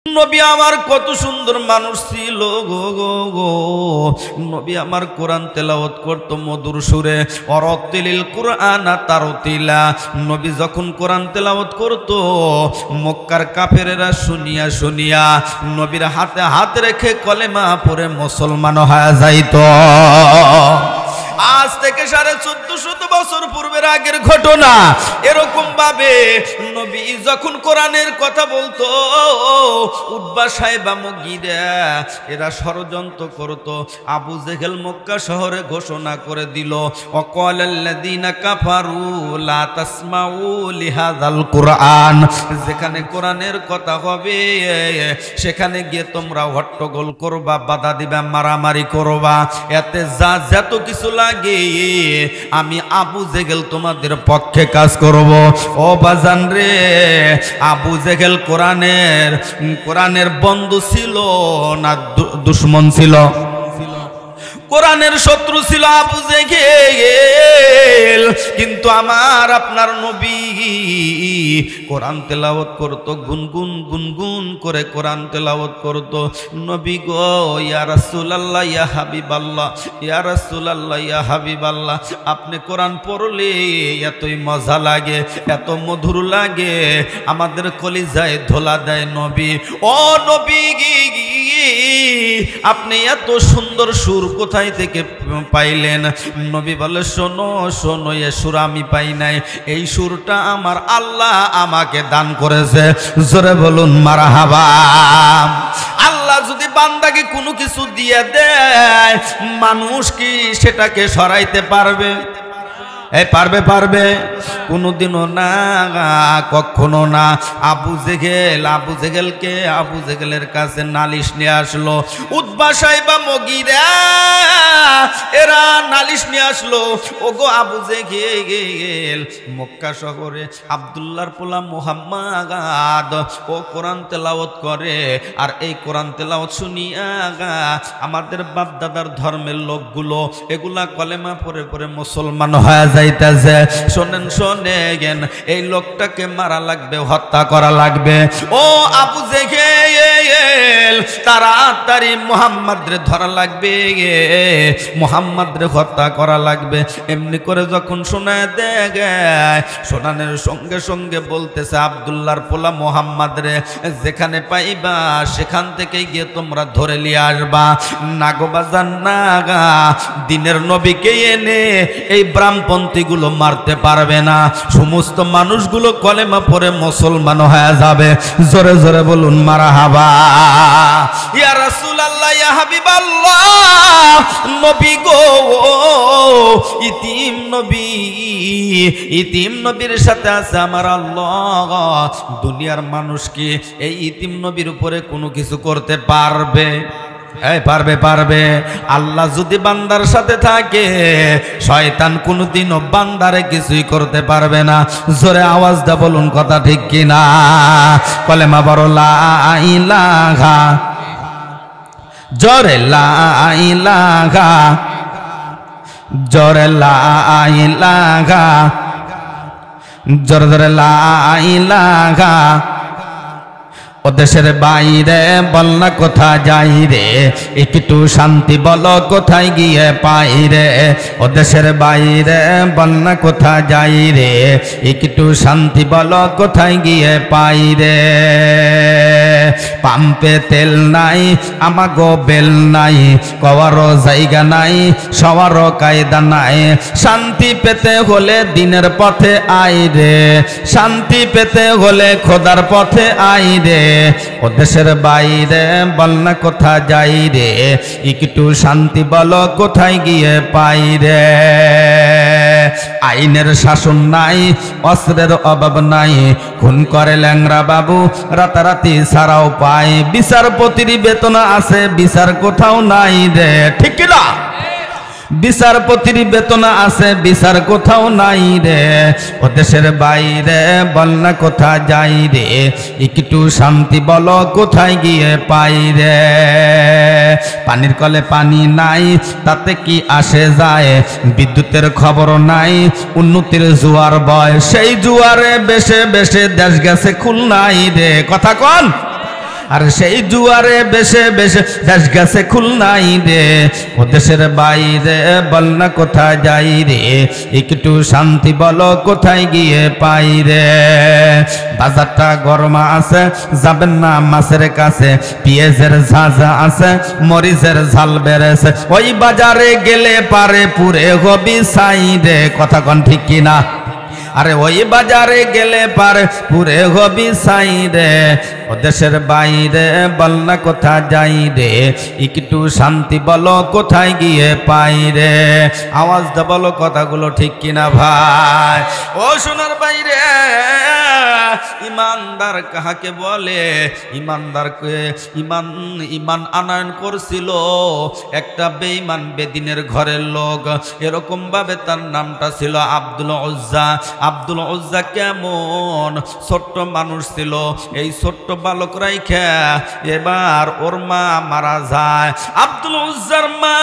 নবী আমার কত সুন্দর মানুষ ছিল গো গো গো। নবী আমার কোরআন তেলাওয়াত করতো মধুর সুরে, অরতিলিল কুরআনা তারতিলা। নবী যখন কোরআন তেলাওয়াত করতো মক্কার কাফেরেরা শুনিয়া শুনিয়া নবীর হাতে হাত রেখে কলেমা পড়ে মুসলমান হয়ে যাইতো। আজ থেকে 1450 বছর পূর্বের আগের ঘটনা। এরকম ভাবে নবী যখন কোরআনের কথা বলতো উতবা সাইবা মুগীরা এরা ষড়যন্ত্র করতো। আবু জেহেল মক্কা শহরে ঘোষণা করে দিল, ওয়াকালাল্লাযীনা কাফারু লা তাসমাউ লিহাযাল কুরআন। যেখানে কোরআনের কথা হবে সেখানে গিয়ে তোমরা হট্টগোল করবা, বাধা দিবা, মারামারি করবা, এতে যা যত কিছু লাগে আমি আবু জেহেল তোমাদের পক্ষে কাজ করব। ও বাজান রে, আবু জেহেল কোরআনের বন্ধু ছিল না দুশমন ছিল? কোরআনের শত্রু ছিল আবু জেহেল। কিন্তু আমার আপনার নবী কোরআন তেলাওয়াত করতো, গুনগুন গুনগুন করে কোরআন তেলাওয়াত করতো। নবী গো ইয়া রাসূলুল্লাহ ইয়া হাবিবাল্লাহ, ইয়া রাসূলুল্লাহ ইয়া হাবিবাল্লাহ, আপনি কোরআন পড়লে এতই মজা লাগে, এত মধুর লাগে, আমাদের কলিজায় ধোলা দেয় নবী। ও নবী আপনি এত সুন্দর সুর কোথায় থেকে পাইলেন? নবী বলে, শোনো শোনো, এ সুর আমি পাই নাই, এই সুরটা আমার আল্লাহ আমাকে দান করেছে। জোরে বলুন মারহাবা। আল্লাহ যদি বান্দাকে কোনো কিছু দিয়ে দেয়, মানুষ কি সেটাকে সরাইতে পারবে? পারবে? কোনোদিনও না, কখনো না। আবু জেহেলের কাছে নালিশ নিয়ে আসলো উতবা সাইবা মুগীরা, এরা নালিশ নিয়ে আসলো, ওগো আবু জেহেল মক্কা শহরে আব্দুল্লাহর পোলা মুহাম্মদ ও কোরআন তেলাওয়াত করে, আর এই কোরআন তেলাওয়াত শুনিয়া আমাদের বাপ দাদার ধর্মের লোকগুলো এগুলা কলেমা পড়ে পড়ে মুসলমান হয়ে যাইতেছে। শোনেন এই লোকটাকে মারা লাগবে, হত্যা করা লাগবে। ও আবু জেহেল তাড়াতাড়ি মুহাম্মদ রে ধরা লাগবে, মুহাম্মদ রে হত্যা করা লাগবে। এমনি করে যখন শোনায় দেয়, শোনানোর সঙ্গে সঙ্গে বলতেছে, আব্দুল্লাহর পোলা মুহাম্মদ রে যেখানে পাইবা সেখান থেকে গিয়ে তোমরা ধরে নিয়ে আসবা। নাগোবাজান নাগা দিনের নবীকে এনে এই ব্রাহ্মপন্থী গুলো মারতে পারবে না, সমস্ত মানুষগুলো কলেমা পড়ে মুসলমান হয়ে যাবে। জোরে জোরে বলুন মারহাবা। ইয়া রাসূলুল্লাহ ইয়া হাবিবাল্লাহ, নবী গো ইতিম নবীর সাথে আছে আমার আল্লাহ। দুনিয়ার মানুষ কি এই ইতিম নবীর উপরে কোনো কিছু করতে পারবে? পারবে। আল্লাহ যদি বান্দার সাথে থাকে শয়তান কোনোদিনও বান্দারে কিছুই করতে পারবে না। জোরে আওয়াজ দা বলুন কথা ঠিক কিনা? কলেমা বড় লা ইলাহা, জোরে লা ইলাহা, জোরে লা ইলাহা, জোরে জোরে লা ইলাহা। ও দেশের বাইরে বল না কোথা যাই রে, একটু শান্তি বলো কোথায় গিয়ে পাই রে। ও দেশের বাইরে বল না কোথা যাই রে, একটু শান্তি বলো কোথায় গিয়ে পাই রে। পাম্পে তেল নাই, আমাগো বেল নাই, কওয়ারও জায়গা নাই, সবারও কায়দা নাই। শান্তি পেতে হলে দিনের পথে আই রে, শান্তি পেতে হলে খোদার পথে আই রে। ও দেশের বাইরে বল না কোথা যাই রে, একটু শান্তি বলো কোথায় গিয়ে পাই রে। আইনের শাসন নাই, অস্ত্রের অভাব নাই, খুন করে ল্যাংরা বাবু রাতারাতি ছাড়াও পায়। বিচারপতির বেতন আছে, বিচার কোথাও নাই রে, ঠিক কিনা? বিচারপতির বেতন আছে, বিচার কোথাও নাই রে। ও দেশের বাইরে বল না কোথা যাই রে, একটু শান্তি বলো কোথায় গিয়ে পাই রে। পানির কলে পানি নাই, তাতে কি আসে যায়, বিদ্যুতের খবর নাই, উন্নতির জোয়ার বয়, সেই জোয়ারে বেশে বেশে দেশ গেছে খুলনাই রে। কথা কন? আর সেই জুয়ারে বেশে বেশে দেশ গেছে খুলনাই রে, ও দেশের বাইরে বল না কোথায় যাই রে, একটু শান্তি বলো কোথায় গিয়ে পাই রে। বাজারটা গরমা আছে যাবেন না মাছের কাছে, পেঁয়াজের ঝাঁঝা আছে মরিচের ঝাল বেড়েছে, ওই বাজারে গেলে পারে পুরে হবি সাই রে, কথা কোন ঠিক কিনা? আরে ওই বাজারে গেলে পারে পুরে হবি সাই রে, ও দেশের বাইরে বল না কোথায় যাই রে, একটু শান্তি বলো কোথায় গিয়ে পাই রে। আওয়াজ দে বলো কথাগুলো ঠিক কিনা ভাই? ও সোনার বাইরে, ইমানদার কাহাকে বলে? ইমানদারকে ইমান আনয়ন করছিল একটা বেঈমান বেদিনের ঘরের লোক, এরকম ভাবে তার নামটা ছিল আব্দুল উজ্জা। আব্দুল উজ্জা কেমন ছোট্ট মানুষ ছিল, এই ছোট্ট বালক রাইখা এবার ওর মা মারা যায়। আব্দুল উজ্জার মা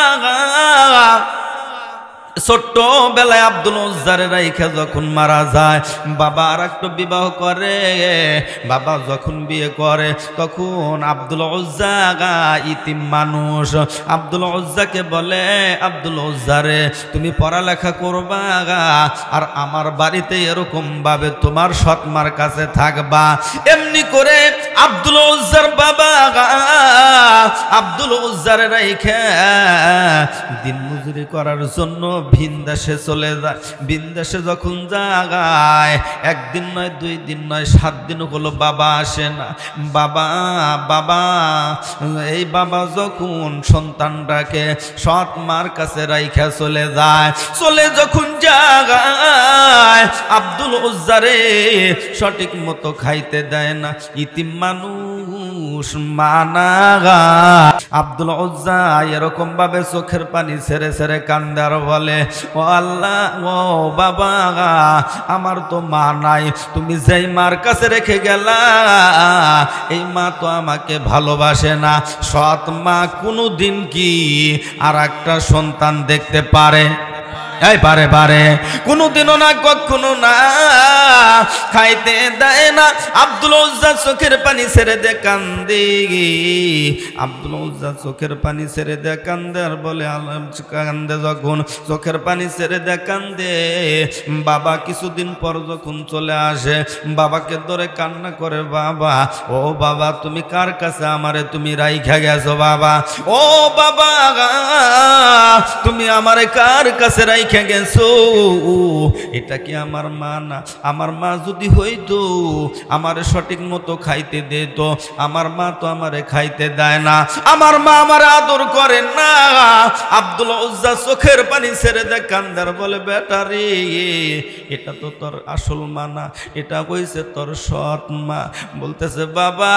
ছোট্ট বেলায় আব্দুল উজ্জারে রাইখা যখন মারা যায়, বাবা আর একটা বিবাহ করে। বাবা যখন বিয়ে করে তখন আব্দুল উজ্জা ইতিম মানুষ। আব্দুল উজ্জাকে বলে, আব্দুল উজ্জারে তুমি পড়ালেখা করবা আর আমার বাড়িতে এরকম ভাবে তোমার সৎমার কাছে থাকবা। এমনি করে আব্দুল উজ্জার বাবা আব্দুল উজ্জারে রাইখা দিন মজুরি করার জন্য ভিনদেশে চলে যায়। ভিনদেশে যখন যায় একদিন নয়, 2 দিন নয়, 7 দিন হলো বাবা আসে না। বাবা এই বাবা যখন সন্তানটাকে সৎ মার কাছে রাইখা চলে যায়, চলে যখন যায় আব্দুল উজ্জারে সঠিক মতো খাইতে দেয় না, ইতিম মানুষ মানাগা। আব্দুল উজ্জা এরকম ভাবে চোখের পানি ছেড়ে ছেড়ে কান্দে আর বলে, ও আল্লাহ, ও বাবা, আমার তো মা নাই, তুমি যেই মার কাছে রেখে গেলা এই মা তো আমাকে ভালোবাসে না। সৎ মা কোনোদিন কি আর একটা সন্তান দেখতে পারে? এই পারে কোনোদিনও না, কখনো না, খাইতে দেয় না। আব্দুল উজ্জা চোখের পানি ছেড়ে দে কান্দে। আব্দুল উজ্জা চোখের পানি ছেড়ে দে কান্দে আর বলে, কান্দে যখন চোখের পানি ছেড়ে দে কান্দে। বাবা কিছুদিন পর যখন চলে আসে বাবাকে ধরে কান্না করে, বাবা, ও বাবা, তুমি কার কাছে আমারে তুমি রাইখা গেছো বাবা? ও বাবা, তুমি আমারে কার কাছে রাইখা গেছো? এটা কি আমার মা না? আমার মা যদি হইতো আমারে সঠিক মতো খাইতে দিত। আমার মা তো আমারে খাইতে দেয় না, আমার মা আমার আদর করে না। আব্দুল উজ্জা চোখের পানি ছেড়ে দেয় কান্দার বলে, বেটা রে, এটা তো তোর আসল মা না, এটা কইছে তোর সৎ মা। বলতেছে, বাবা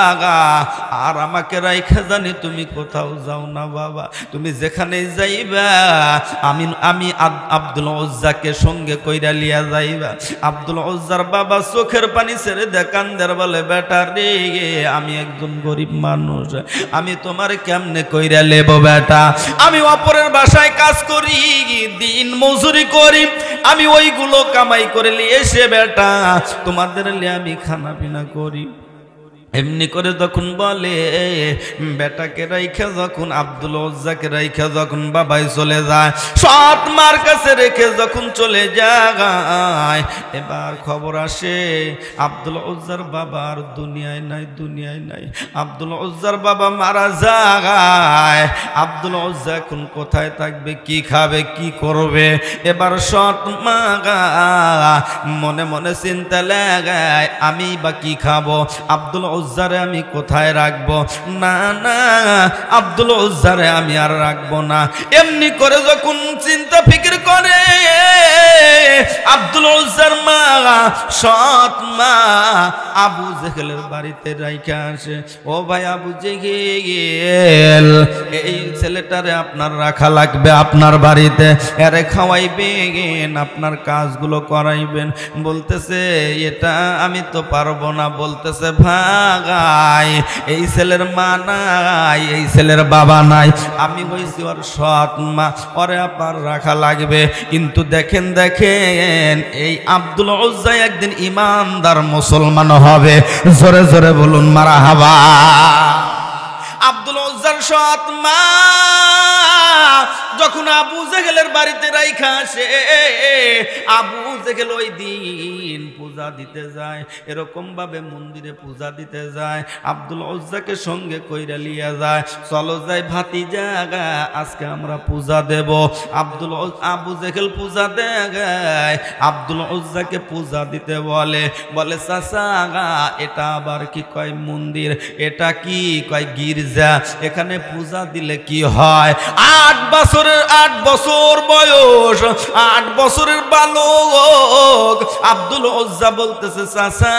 আর আমাকে রাইখা জানি তুমি কোথাও যাও না বাবা, তুমি যেখানে যাইবা আমি আব্দুল উজ্জাকে সঙ্গে কইরা লিয়া যাইবা। আব্দুল উজ্জার বাবা চোখের পানি ছেড়ে দে কান্দার বলে, বেটা রে, আমি একজন গরিব মানুষ, আমি তোমার কেমনে কইরা লেব বেটা? আমি অপরের বাসায় কাজ করি, দিন মজুরি করি, আমি ওইগুলো কামাই করে নিয়ে এসে বেটা তোমাদের লিয়ে আমি খানা পিনা করি। এমনি করে যখন বলে, বেটাকে রাইখা যখন আব্দুল উজ্জাকে রাইখা যখন বাবাই চলে যায়, সৎ মার কাছে রেখে যখন চলে যায়, এবার খবর আসে আব্দুল উজ্জার বাবা আর দুনিয়ায় নাই। আব্দুল উজ্জার বাবা মারা যায়। আব্দুল উজ্জা এখন কোথায় থাকবে, কি খাবে, কি করবে? এবার সৎ মা মনে মনে চিন্তা লাগায়, আমি বা কি খাবো? আব্দুল উজ্জারে আমি কোথায় রাখবো? না, আব্দুল উজ্জারে আমি আর রাখবো না। এমনি করে যখন চিন্তা ফিকির করে আব্দুল উজ্জার মা, সৎ মা আবু জেহেলের বাড়িতে রাইখা আসে। ও ভাই আবু জেহেল, এই ছেলেটারে আপনার রাখা লাগবে আপনার বাড়িতে, এরে খাওয়াইবেন, আপনার কাজগুলো করাইবেন। বলতেছে, এটা আমি তো পারবো না। বলতেছে, ভাই জায়গায় এই ছেলের মা নাই, এই ছেলের বাবা নাই, আমি হইছি ওর সৎ মা, ওরে আপনার রাখা লাগবে। কিন্তু দেখেন দেখেন এই আব্দুল উজ্জা একদিন ইমানদার মুসলমান হবে। জোরে জোরে বলুন মারহাবা। আব্দুল উজ্জার সৎ মা যখন আবু জেহেলের বাড়িতে রাইখা আসে, আবু জেহেল ওই দিন পূজা দিতে যায়, এরকম ভাবে মন্দিরে পূজা দিতে যায়। আব্দুল উজ্জাকে সঙ্গে কইরা লিয়া যায়, চলো যাই ভাতিজা, আজকে আমরা পূজা দেব। আবু জেহেল পূজা দেয়, আব্দুল উজ্জাকে পূজা দিতে বলে। বলে চাচা এটা আবার কি কয় মন্দির, এটা কি কয় গির্জা, এখানে পূজা দিলে কি হয়? 8 বছর বয়স, 8 বছরের বালক আব্দুল উজ্জা বলতেছে চাচা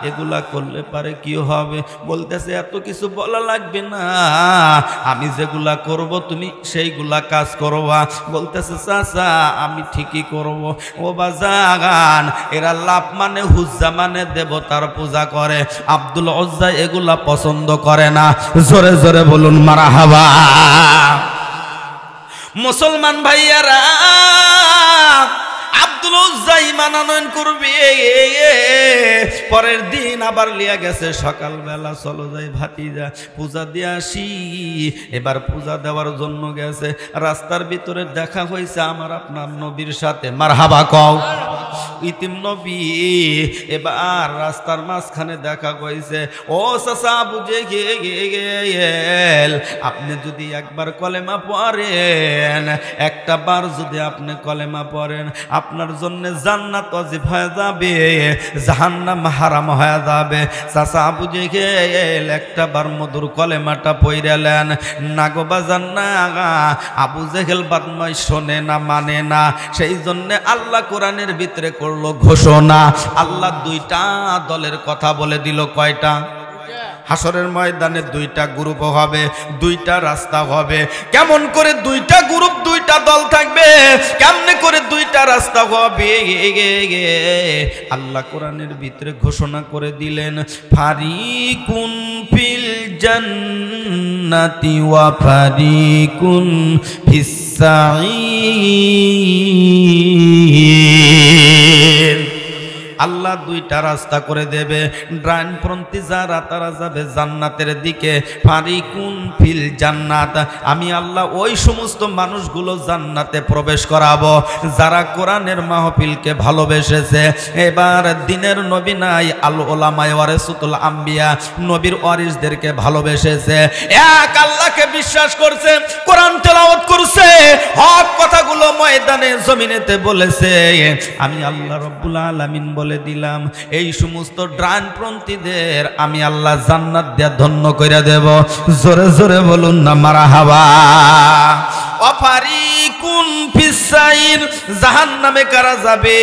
এগুলা করলে পারে কি হবে? বলতেছে এত কিছু বলা লাগবে না, আমি যেগুলা করব তুমি সেইগুলা কাজ করবা। বলতেছে চাচা আমি ঠিকই করব। ও বাজাগান এরা লাভ মানে হুজ্জা মানে দেবতার পূজা করে, আব্দুল উজ্জা এগুলা পছন্দ করে না। জোরে জোরে বলুন মারহাবা। মুসলমান ভাইয়ারা, আব্দুল উজ্জা ঈমান আনয়ন করবে। পরের দিন আবার লিয়া গেছে, সকালবেলা চলো যাই ভাতিজা পূজা দিয়ে আসি। এবার পূজা দেওয়ার জন্য গেছে, রাস্তার ভিতরে দেখা হয়েছে আমার আপনার নবীর সাথে। মারহাবা কও। ইতিম নবী এবার রাস্তার মাঝখানে দেখা হয়েছে। ও চাচা বুঝে গেল, আপনি যদি একবার কলেমা পড়েন, একটা বার যদি আপনি কলেমা পড়েন, আপনার জন্য জান্নাত ওয়াজিব হয়ে যাবে, জাহান্নাম হারাম হয়ে যাবে। চাচা বুঝে গেল, একটা বার মধুর কলেমাটা পড়লেন। না গো বাজান না, আবু জেহেল বদমাইশ শোনে না মানে না, সেই জন্য আল্লাহ কোরআনের ভিতরে করলো ঘোষণা। আল্লাহ 2টা দলের কথা বলে দিল। কয়টা? হাসরের ময়দানে 2টা গ্রুপ হবে, 2টা রাস্তা হবে। কেমন করে 2টা গ্রুপ 2টা দল থাকবে, কেমনে করে 2টা রাস্তা হবে? আল্লাহ কোরআনের ভিতরে ঘোষণা করে দিলেন, ফারিকুন ফিল জান্নাতি ওয়া ফারিকুন ফিস সাঈর। আল্লাহ 2টা রাস্তা করে দেবে। ডানপন্থী যারা তারা যাবে জান্নাতের দিকে, ফারিকুন ফিল জান্নাত, আমি আল্লাহ ওই সমস্ত মানুষগুলো জান্নাতে প্রবেশ করাবো যারা কোরআনের মাহফিলকে ভালোবেসেছে। এবার দিনের নবী নাই, আল উলামায়ে ওয়ারাসাতুল আম্বিয়া, নবীর ওয়ারিসদেরকে ভালোবেসেছে, এক আল্লাহকে বিশ্বাস করছে, কোরআন তেলাওয়াত করছে, হক কথাগুলো ময়দানে জমিনেতে বলেছে। আমি আল্লাহ রাব্বুল আলামিন বলে দিলাম, এই সমস্ত ডানপন্থীদের আমি আল্লাহ জান্নাত দিয়ে ধন্য করে দেব। জোরে জোরে বলুন না মারহাবা। অফারিকুন ফিস সাঈর, জাহান্নামে কারা যাবে?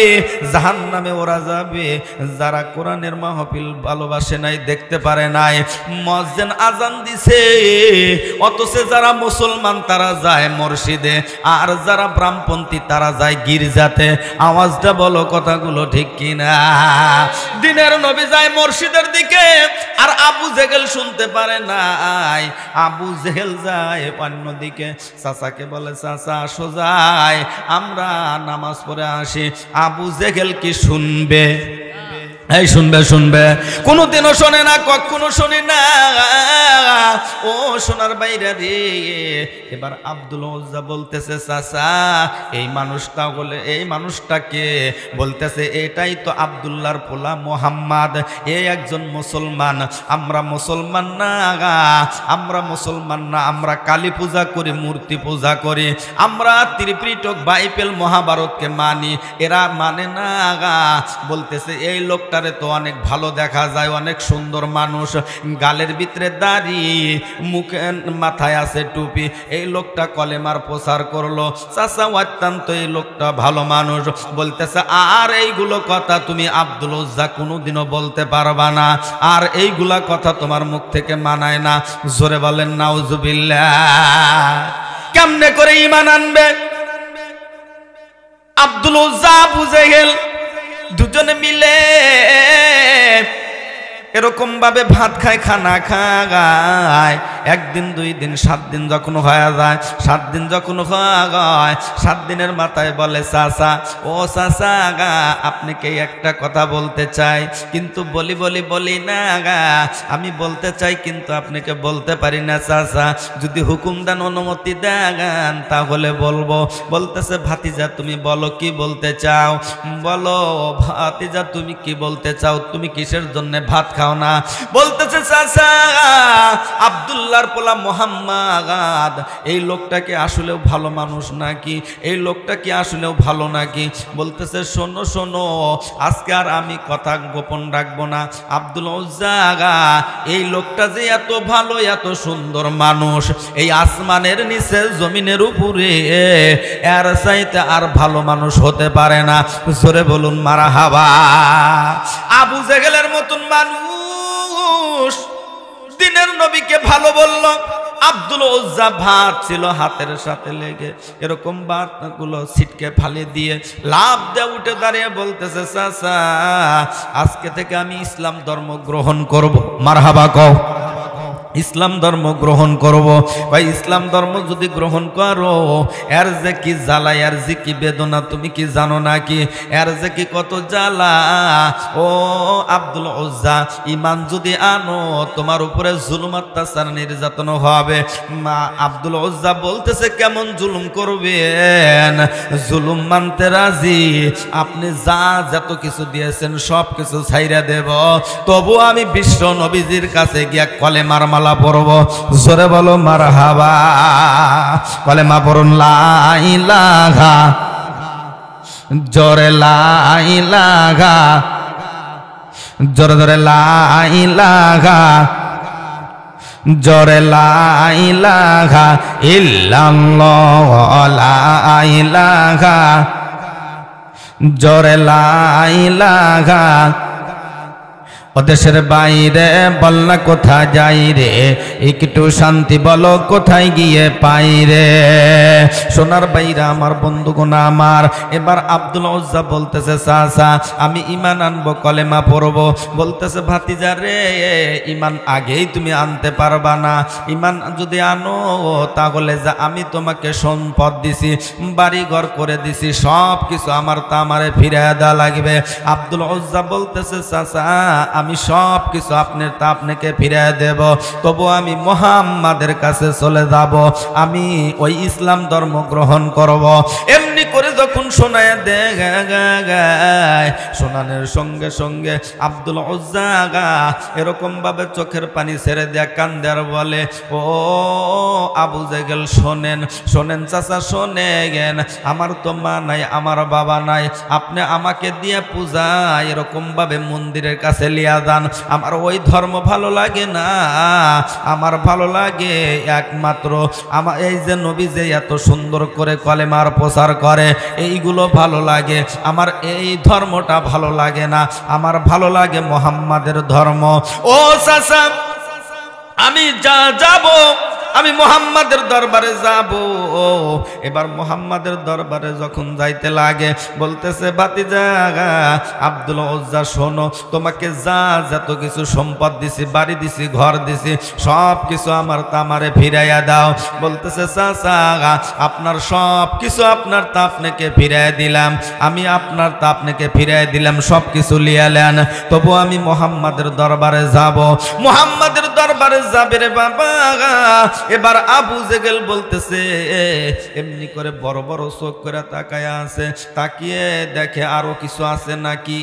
জাহান্নামে ওরা যাবে যারা কোরআনের মাহফিল ভালোবাসে নাই, দেখতে পারে নাই। মুয়াজ্জিন আজান দিছে, অথচ যারা মুসলমান তারা যায় মসজিদে, আর যারা ব্রাহ্মপন্থী তারা যায় গির্জাতে। আওয়াজটা বলো, কথাগুলো ঠিক কিনা? দিনের নবী যায় মসজিদের দিকে, আর আবু জেহেল শুনতে পারে নাই, আবু জেহেল যায় অন্যদিকে। চাচাকে বলে চাচা আসো যাই আমরা নামাজ পড়ে আসি। আবু জেহেল কি শুনবে? এই শুনবে, কোনোদিনও শোনে না, কখনো শোনে না। ও সোনার বাইরে রে। এবার আব্দুল উজ্জা বলতেছে চাচা এই মানুষটা বলে, এই মানুষটাকে বলতেছে এটাই তো আব্দুল্লাহর পোলা মোহাম্মদ, এই একজন মুসলমান। আমরা মুসলমান না, আমরা মুসলমান না, আমরা কালী পূজা করি, মূর্তি পূজা করি, আমরা ত্রিপিটক বাইবেল মহাভারতকে মানি, এরা মানে না। বলতেছে এই লোকটা তো অনেক ভালো দেখা যায়, অনেক সুন্দর মানুষ, গালের ভিতরে দাড়ি, মুখে মাথায় আছে টুপি, এই লোকটা কলেমার প্রচার করলো। চাচা অত্যন্ত এই লোকটা ভালো মানুষ। বলতেছে আর এইগুলো কথা তুমি আব্দুল উজ্জা কোনোদিনও বলতে পারবা না, আর এইগুলা কথা তোমার মুখ থেকে মানায় না। জোরে বলেন নাউজুবিল্লাহ। কেমনে করে ঈমান আনবে? আব্দুল উজ্জা আবু জেহেল দুজনে মিলে এরকম ভাবে ভাত খায়, খানা খায়, একদিন 2 দিন 7 দিন যখন হয়ে যায়, 7 দিন যখন হয়, 7 দিনের মাথায় বলে চাচা, ও চাচা গা আপনাকে একটা কথা বলতে চাই, কিন্তু বলি না গা, আমি বলতে চাই কিন্তু আপনাকে বলতে পারি না চাচা, যদি হুকুম দেন অনুমতি দেন তাহলে বলবো। বলতেছে ভাতিজা তুমি বলো কি বলতে চাও, বলো ভাতিজা তুমি কি বলতে চাও, তুমি কিসের জন্য ভাত খাও না? বলতেছে চাচা আব্দুল্লাহর পোলা মোহাম্মদ এই লোকটা কি আসলেও ভালো মানুষ নাকি, এই লোকটা কি আসলেও ভালো নাকি? বলতেছে শোনো শোনো, আজকে আর আমি কথা গোপন রাখবো না, আব্দুল উজ্জা এই লোকটা যে এত ভালো এত সুন্দর মানুষ, এই আসমানের নিচে জমিনের উপরে এর চাইতে আর ভালো মানুষ হতে পারে না। জোরে বলুন মারহাবা। আবু জেহেলের মতন মানুষ দিনের নবীকে ভালো বলল। আব্দুল উজ্জা ভাত ছিল হাতের সাথে লেগে, এরকম ভাতগুলো ছিটকে ফালি দিয়ে লাভ দিয়ে উঠে দাঁড়িয়ে বলতেছে চাচা আজকে থেকে আমি ইসলাম ধর্ম গ্রহণ করব। মারহাবা কও। ইসলাম ধর্ম গ্রহণ করব। ভাই ইসলাম ধর্ম যদি গ্রহণ করো এর যে কি জ্বালা, এর যে কি বেদনা তুমি কি জানো নাকি? এর যে কি কত জ্বালা। ও আব্দুল উজ্জা ঈমান যদি আনো তোমার উপরে জুলুম অত্যাচার নির্যাতন হবে। মা আব্দুল উজ্জা বলতেছে কেমন জুলুম করবেন? জুলুম মানতে রাজি, আপনি যা যত কিছু দিয়েছেন সব কিছু ছাইরা দেব, তবু আমি বিশ্ব নবীজির কাছে গিয়া কলেমার মালা পড়ব। জোরে বলো মারহাবা। কলেমা পড়ুন লা ইলাহা, জোরে লা ইলাহা, জোরে জোরে লা ইলাহা, জোরে লা ইলাহা ইল্লাল্লাহ, লা ইলাহা, জোরে লা ইলাহা। দেশের বাইরে বল না কোথায় যাই রে, একটু শান্তি বলো কোথায় গিয়ে পাই রে। সোনার বাইরা আমার বন্ধুগণ আমার, এবার আব্দুল উজ্জা বলতেছে চাচা আমি ঈমান আনবো, কলেমা পড়বো। বলতেছে ভাতিজা রে ঈমান আগেই তুমি আনতে পারবা না, ঈমান যদি আনো তাহলে যা আমি তোমাকে সম্পদ দিছি, বাড়ি ঘর করে দিছি, সব কিছু আমার তা আমারে ফিরিয়ে দেওয়া লাগবে। আব্দুল উজ্জা বলতেছে চাচা আমি সব কিছু আপনাকে ফিরিয়ে দেব, তবু আমি মুহাম্মাদের কাছে চলে যাব, আমি ওই ইসলাম ধর্ম গ্রহণ করব। এমনি করে যখন শোনায় দেয়, শোনানোর সঙ্গে সঙ্গে আব্দুল উজ্জা এরকম ভাবে চোখের পানি ছেড়ে দেয়া কান্দে আর বলে ও আবু জেহেল শোনেন শোনেন চাচা শোনেন, আমার তো মা নাই আমার বাবা নাই, আপনি আমাকে দিয়ে পূজা এরকম ভাবে মন্দিরের কাছে লিয়া দান, আমার ওই ধর্ম ভালো লাগে না, আমার ভালো লাগে একমাত্র আমার এই যে নবী যে এত সুন্দর করে কলেমার প্রচার করে এইগুলো ভালো লাগে, আমার এই ধর্মটা ভালো লাগে না, আমার ভালো লাগে মুহাম্মাদের ধর্ম। ও চাচা আমি যাব, আমি মুহাম্মাদের দরবারে যাব। এবার মুহাম্মাদের দরবারে যখন যাইতে লাগে বলতেছে ভাতিজা আব্দুল উজ্জা শোনো, তোমাকে যা যত কিছু সম্পদ দিছি, বাড়ি দিছি, ঘর দিছি, সব কিছু আমার তামারে ফিরাইয়া দাও। বলতেছে চাচা আপনার সব কিছু আপনার তা আপনাকে ফিরাইয়া দিলাম, আমি আপনার তা আপনাকে ফিরাইয়া দিলাম, সব কিছু লিয়ালেন, তবু আমি মুহাম্মাদের দরবারে যাব। মুহাম্মাদের দরবারে যাবে রে বাবা। এবার আবু জেহেল বলতেছে এমনি করে বড় বড় চোখ করে তাকায় আছে, তাকিয়ে দেখে আরো কিছু আছে নাকি।